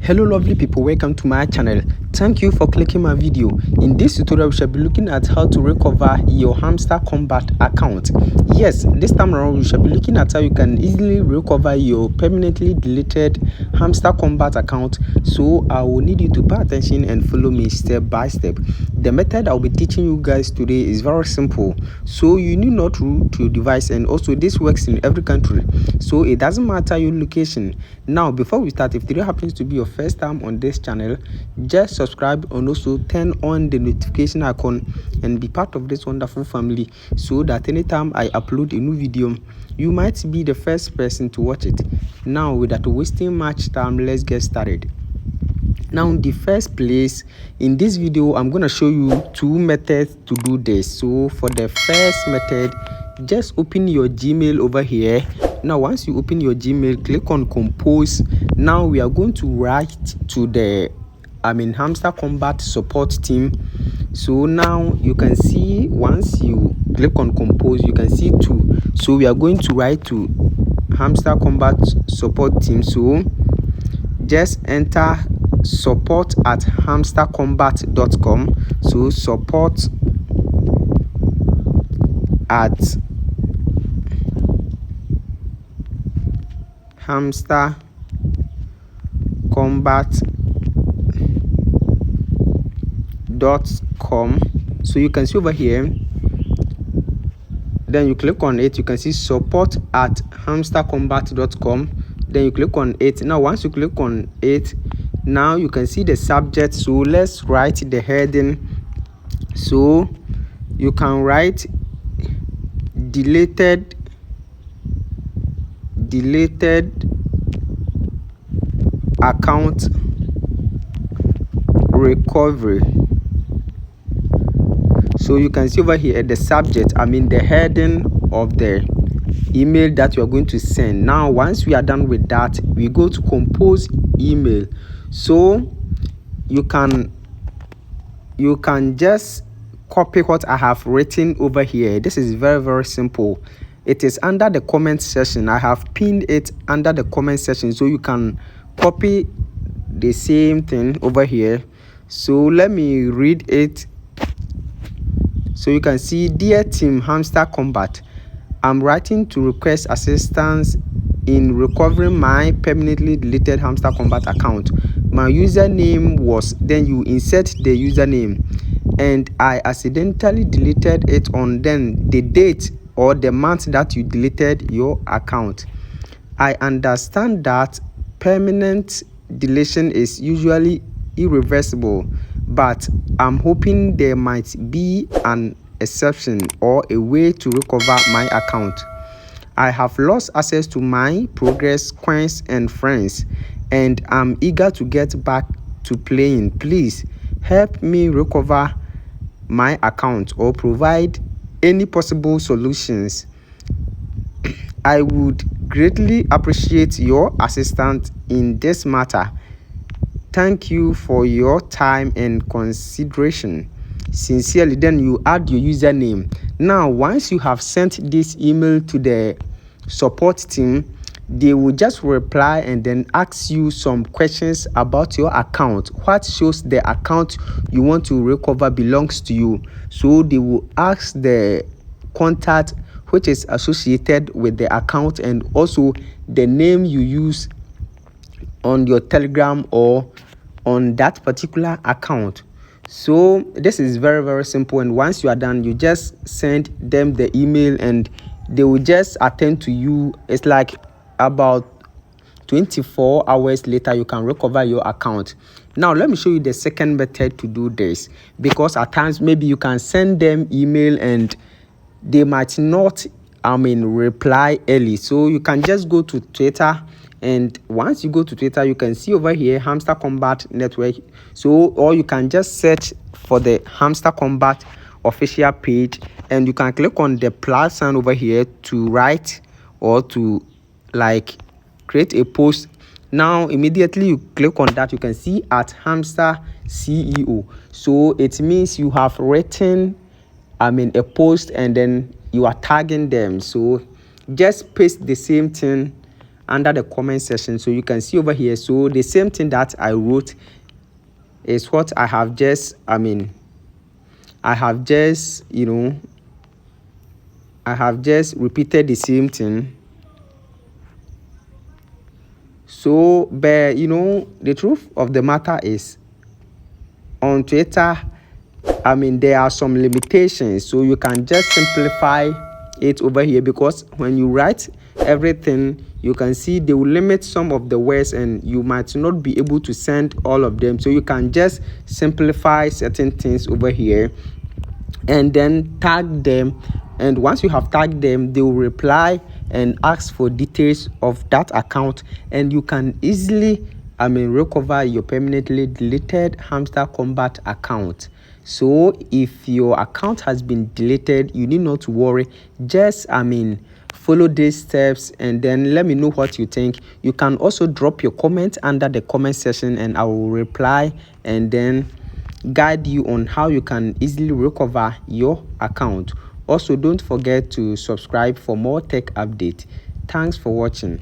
Hello lovely people, welcome to my channel. Thank you for clicking my video. In this tutorial we shall be looking at how to recover your Hamster Kombat account. Yes, this time around we shall be looking at how you can easily recover your permanently deleted Hamster Kombat account. So I will need you to pay attention and follow me step by step. The method I'll be teaching you guys today is very simple, so you need not root your device, and also this works in every country, so it doesn't matter your location. Now before we start, if today happens to be your first time on this channel, just subscribe and also turn on the notification icon and be part of this wonderful family, so that anytime I upload a new video you might be the first person to watch it. Now without wasting much time, let's get started. Now in the first place, in this video I'm going to show you two methods to do this. So for the first method, just open your Gmail over here. Now once you open your Gmail, click on compose. Now we are going to write to the Hamster Kombat support team. So now you can see, once you click on compose, you can see two. So we are going to write to Hamster Kombat support team. So just enter support@hamsterkombat.com. so support@hamsterkombat.com. so you can see over here, then you click on it, you can see support@hamsterkombat.com. then you click on it. Now once you click on it, now you can see the subject. So let's write the heading. So you can write deleted account recovery. So you can see over here the subject, the heading of the email that you are going to send. Now once we are done with that, we go to compose email. So you can just copy what I have written over here. This is very simple. It is under the comment section. I have pinned it under the comment section, so you can copy the same thing over here. So let me read it. So you can see, dear team Hamster Kombat, I'm writing to request assistance in recovering my permanently deleted Hamster Kombat account. My username was, then you insert the username, and I accidentally deleted it on then the date or the month that you deleted your account. I understand that permanent deletion is usually irreversible, but I'm hoping there might be an exception or a way to recover my account. I have lost access to my progress, coins and friends, and I'm eager to get back to playing. Please help me recover my account or provide any possible solutions. I would greatly appreciate your assistance in this matter. Thank you for your time and consideration. Sincerely. Then you add your username. Now once you have sent this email to the support team, they will just reply and then ask you some questions about your account. What shows the account you want to recover belongs to you. So they will ask the contact which is associated with the account, and also the name you use on your Telegram or on that particular account. So this is very simple, and once you are done, you just send them the email and they will just attend to you. It's like about 24 hours later you can recover your account. Now let me show you the second method to do this, because at times maybe you can send them email and they might not reply early. So you can just go to Twitter, and once you go to Twitter, you can see over here Hamster Kombat network. So, or you can just search for the Hamster Kombat official page, and you can click on the plus sign over here to write or to create a post. Now immediately you click on that, you can see at Hamster CEO. So it means you have written a post and then you are tagging them. So just paste the same thing under the comment section. So you can see over here, so the same thing that I wrote is what I have just repeated the same thing. So but the truth of the matter is, on Twitter, there are some limitations, so you can just simplify it over here, because when you write everything, you can see they will limit some of the words and you might not be able to send all of them. So you can just simplify certain things over here and then tag them, and once you have tagged them, they will reply and ask for details of that account, and you can easily recover your permanently deleted Hamster Kombat account. So if your account has been deleted, you need not worry. Just follow these steps and then let me know what you think. You can also drop your comment under the comment section and I will reply and then guide you on how you can easily recover your account. Also, don't forget to subscribe for more tech updates. Thanks for watching.